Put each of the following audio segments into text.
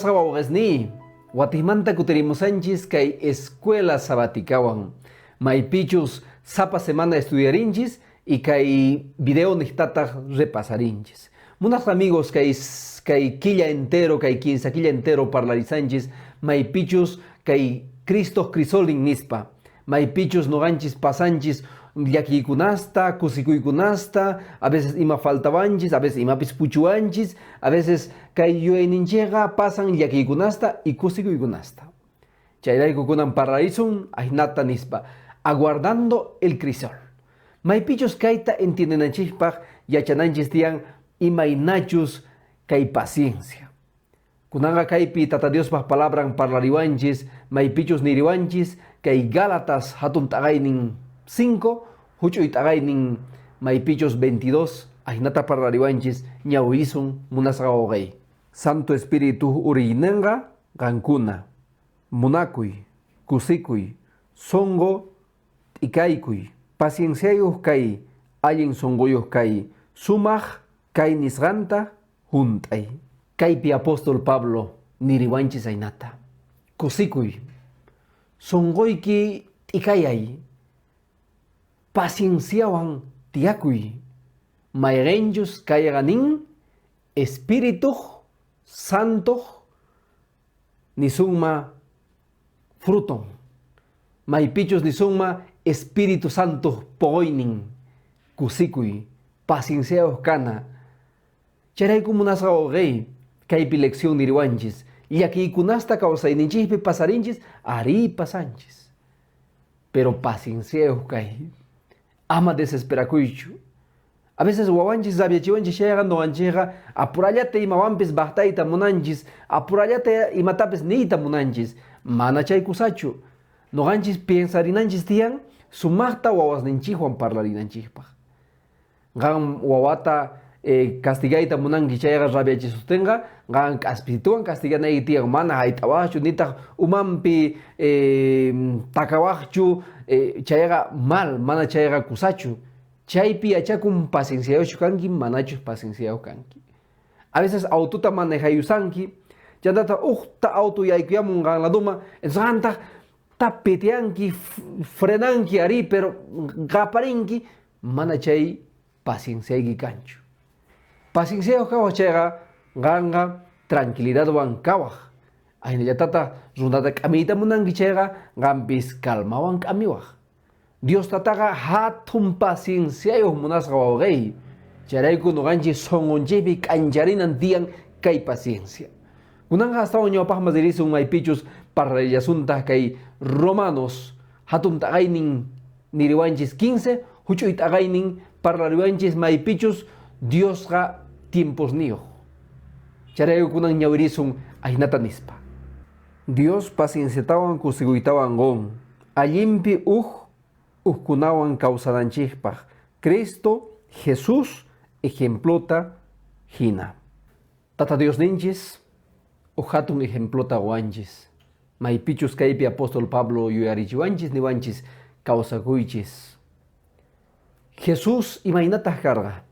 Munasqawawagasni Guatimanta kutirimusanchis kay escuela sabaticawan maypichus sapa semana estudiarinchis y kay video nihtataq repasarinchis. Munas amigos kay quilla entero, kay quinza quilla entero parlarizanchis maypichus kay Cristo crisolin nispa. Maypichus noganchis pasanchis llaquikunasta, kusikuikunasta, a veces ima faltabanchis, a veces ima pispuchuanchis, a veces kay yueninchega pasan llaquikunasta y kusikuikunasta. Chayrayku kunan paralizun ahinata nispa, aguardando el crisol. Maypichus kayta entiendenanchispaj yachananchis tian imainachus kay paciencia. Kunanga kaypi tata Diospaj palabran parlariwanchis, maypichus niriwanchis, kay Gálatas hatun tagaynin 5, huchuy tagaynin maypichus 22, ahinata parlariwanchis ñawisun munasqawagay. Santo Espíritu urinanga gankuna, munakuy, kusikuy, songo ikaykuy, pacienciayuj kay, allin songoyuj kay, sumaj kay nisganta juntay. Kaypi apóstol Pablo niriwanchis aynata. Kusikuy, songoyki ikayay, pacienciawan tiakuy, mayrenjus kayaganin, Espíritu Santo nisungma fruton. Maypichus nisungma Espíritu Santo pogoynin, kusikuy, pacienciaos kana. Charayku munasqawagay, kaypi lección niriwanchis, llaquikunasta kawsayninchikpi pasarinchis, ari pasanchis. Pero pacienciaos kay, ama desesperakuychu. A veces wawanchis zabiachiwanchis shayaga noganchega, apurallata imawampis bahtayta munanchis, apurallata imatapis niyta munanchis, mana chaykusachu. Noganchis pensarinanchis tiyan, sumaqta wawasninchikwan parlarinanchikpaq. Gan wawata castigayta munanki chayaga rabiachisustenga, gan k'aspituwan castiganayki tiyan mana hayt'awaqchu nitaq umanpi takawaqchu chayaga mal, mana chayaga kusachu. Chaypi achakun pacienciayochu kanki, manachus pacienciayo kanki. A veces autota manejayusanki, chantata ta auto yaykuyamun ganladuma, entonces tapiteanki, frenanki ari, pero gaparinki, mana chay pacienciayki kanchu. Pacienciayo kawaj chayga ganga tranquilidad wan kawaj. Aynallatata runata k'amiyta munanki chayga gampis calmawan k'amiwaj. Dios tataga hatun pacienciayo munasqawagay. Charayku noganchis songonchaypi k'ancharinan tiyan kay paciencia. Kunanga hasta ñawpaqmas dirisun maypichus parlallasunta kay Romanos hatun tagaynin niriwanchis 15, huchuy tagaynin parlariwanchis maypichus Diosqa tiempos niyo. Charayku kunan ñawirisun ahinata nispa. Dios pacienciatawan kusiguytawan gon. Allimpi kunawan kawsananchikpaq. Cristo Jesús ejemplota hina. Tata Dios ninchis hatun ejemplota wanchis. Maypichus kaypi apóstol Pablo yuyarichiwanchis niwanchis kawsakuychis. Jesús imaynata karga.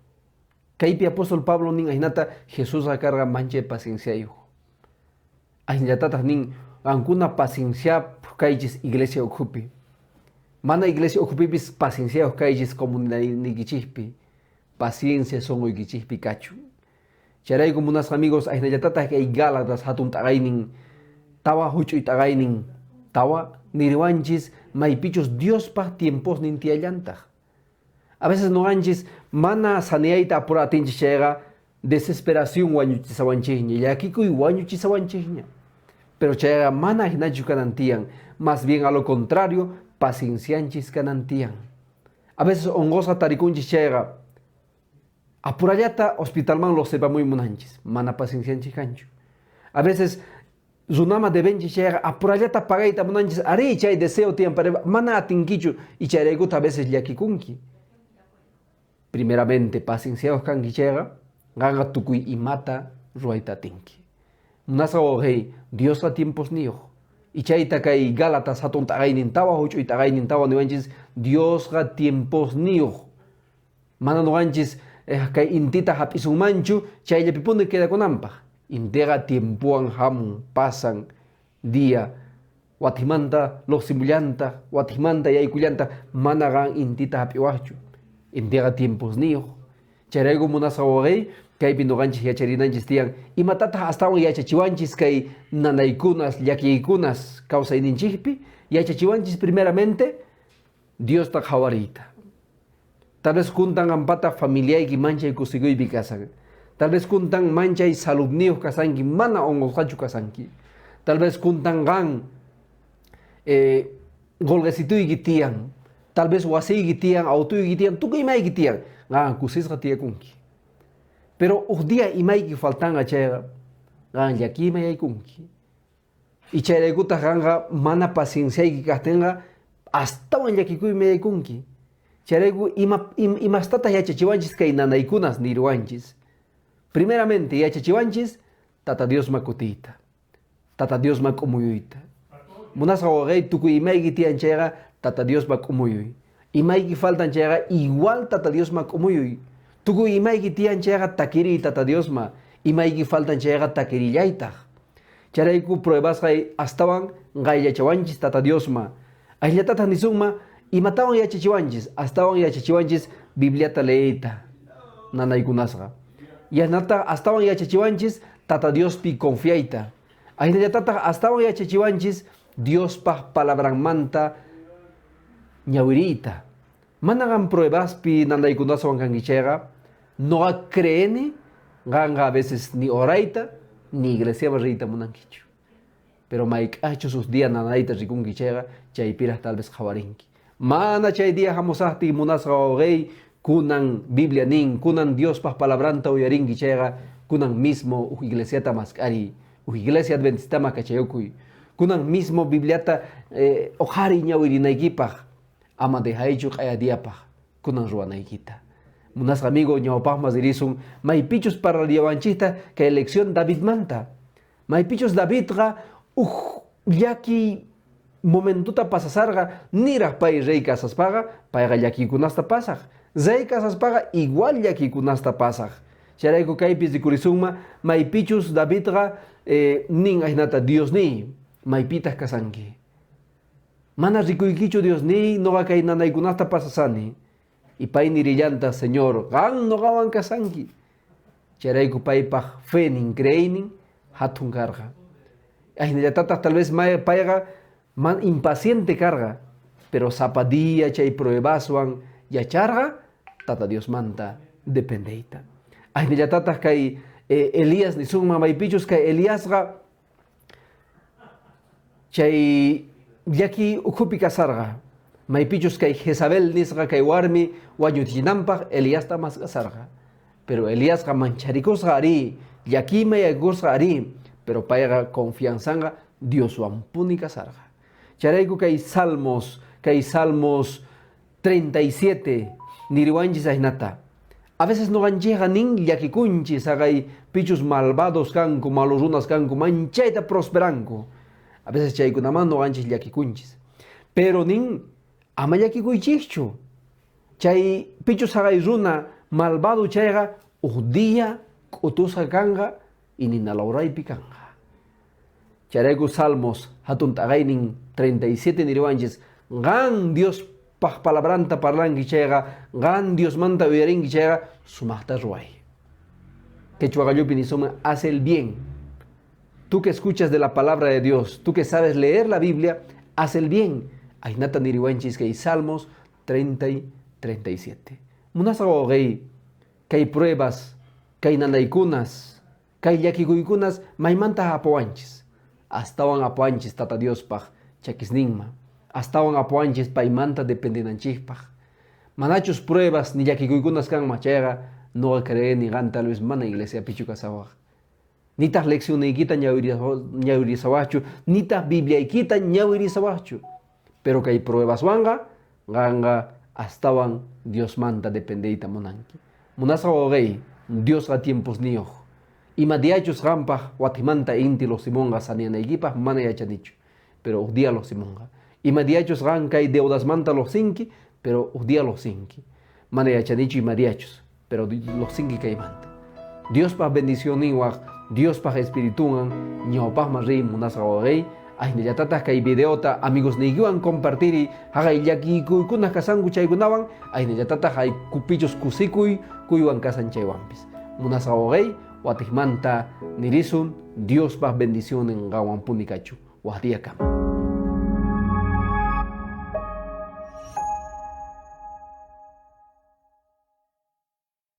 Kaypi apóstol Pablo nin ahinata Jesús karga manche pacienciayo. Ahinllatataq nin ankuna paciencia kaychis iglesia ukhupi. Mana iglesia ukupipis paciencia kaychis comunidadnikichikpi. Paciencia songoykichikpi kachu. Charayku munas amigos ahinallatata kay Gálatas hatun tagaynin tawa huchuy tagaynin tawa niriwanchis maypichus Diospaj tiempos nintiallantaj. A veces noganchis mana saneayta apuratinchis chayga desesperación wañuchisawanchikña, llakikuy wañuchisawanchikña. Pero chayga mana hinachu kanantiyan, más bien a lo contrario, paciencianchis kanantiyan. A veces ongosa tarikunchis chayga apurallata hospitalman lo sepa muy munanchis, mana paciencianchis kanchu. A veces runama debenchis chayga apurallata pagayta munanchis, ari chay deseo tiyan para mana atinkichu y chayraykuta a veces llakikunki. Primeramente pacienciados kanki chayga ganga tukuy imata ruayta tinki. Munasqawagay Dios a tiempos niyo. Y chayta kay Gálatas hatun tagaynin tawa huchuy tagaynin tawa niwanchis Dios a tiempos niyo. Mana noganchis kay intita hap'isunmanchu chayllapipuni quedakunanpaq. Integra tiempoan hamun, pasan día. Watimanta los simulanta, watimanta yaikullanta, managan intita hapiwachu. Integra tiempos niyo. Charego munasawagay, kay pinuganchis yacharinanchis tiyan. Imatata astawan yachachiwanchis kay nanaykunas, yakiykunas, kausayninchikpi, yachachiwanchis primeramente, Dios ta jawarita. Tal vez kuntan ampata familia y mancha y kusiguy bikasan. Tal vez kuntan mancha y salud niyo kasanki, mana ongosachu kasanki. Tal vez kuntan gan golgesitu y gitian. Tal vez wasi gitian, auto y gitian, tu que imay gitian. Gan kusis gatia kunki. Pero un día imay que faltan a chera. Gan yaki imay kunki. Y chera guta ganga mana paciencia y kastenga hasta wan yaki kuy imay kunki. Charegu imastata yachachiwanchis kay nanaykunas nirwanchis. Primeramente yachachiwanchis tata Dios makutita. Tata Dios makumuyuita. Munasa ogay tuku imaygi tianchera tata Dios makumuyuy. Imaygi faltan chera igual tata Dios makumuyuy. Tuku imaygi tianchera takiri tata Dios ma. Imaygi faltan chera takiri yaita. Charaiku pruebas kay astawan ngay yachawanchis tata Dios ma. Ayla tata nisuma y mataban yachachiwanchis, hasta yachachiwanchis Bibliata leita, nanaykunasga. Y hasta yachachiwanchis, tata Dios pi confiaita. Ahí tata hasta yachachiwanchis, Dios pa palabran manta ñawirita. Managan pruebas pi nanaykunaswan kangichega, no creeni, ganga a veces ni oraita, ni iglesia barrita munanquicho. Pero maik ha hecho sus días nanaita rikungichega, chaipiras tal vez jawarinki. Mana chay dia hamosahti munasgay kunan Biblia nin, kunan Dios pas palabranta uyaringi chega, kunan mismo iglesiata maskari, iglesia adventista makachayokui, kunan mismo Bibliata ojari ñawirinaykipaj, ama de haichuk ayadiapaj, kunan ruanaykita. Munas amigo ñawpaj masirisun, maipichus para liawanchista que elección David manta. Maipichus Davidga yaki momentuta pasasarga nira pay rey casaspaga payga yakikunasta pasaj zay casaspaga igual yakikunasta pasaj charayku kaypis dikurisumma maypichus Davidga nin ahinata Dios ni maypitas kasanki mana rikuykichu Dios ni noga kay nanaykunasta pasasani y pay nirillanta Señor gan nogawan kasanki charayku paypaj fe nin creinin hatun karga ahinallatatas tal vez payga man impaciente carga, pero zapadilla chay pruebaswan ya charga, tata Dios manta dependeita. Ay ya tatas kay Elías ni summa maipichus kay Elíasga chay yaki ukupi kasarga. Maipichus kay Jezabel nisga kay warmi wanyutinampaj Elías ta mas kasarga. Pero Elíasga mancharikosga ari, yaki mayagosga ari, pero payga confianzanga Dios wampuni kasarga. Charayku kay Salmos 37 niriwanchis ahinata. A veces no gancheja nin yakikunchis agay pichus malvados kanku, malos runas kanku, manchaita prosperanku. A veces chaykunaman no ganchis yakikunchis. Pero nin ama yakikuychischu. Chay pichus agay runa malvado chayga día kutusa kanga y ninalauray kanga. Charayku Salmos hatun tagaynin 37 niriwanchis gan Dios paj palabranta parlanki chayga gan Dios manta uyarinki chayga sumaqta ruay. Quechuagayupi ni suma hace el bien. Tú que escuchas de la palabra de Dios, tú que sabes leer la Biblia, haz el bien. Ainata niriwanchis que Salmos 30 y 37. Munasago gay que hay pruebas, que hay nanaykunas, que hay yakikuykunas, maimanta apoanchis. Astawan apoanchis tata Dios paj chakisningma. Astawan apoanchis paimanta dependenanchikpaj. Manachos pruebas ni yakikuykunas kan machega no cree ni gan tal vez mana iglesia pichukasawaj. Nitas lección ikita ñawirisawachu, nitas Biblia ikita ñawirisawachu. Pero que hay pruebas wanga, ganga astawan Dios manta dependeita monanki. Munasawa Dios a tiempos nioj. Ima diachos rampa watimanta inti los simonga saniana equipas mana yachanichu, pero día los simonga. Ima diachos ranca y deudas manta los cinki, pero día los cinki. Mana yachanichu ima diachos, pero los cinki que manta. Dios pa bendición igual Dios para espirituan, ñawpaj rey munasqa rey, aynallatataq kay videota amigos niyuan compartiri, haqay llakikuykuna kasanku chaykunawan, aynallatataq hay kupichos kusikuy, kuywan kasan chaywanpis. Munasqa rey, watijmanta nirisun, Dios pa bendición en gawan punikachu. Wahdiakam.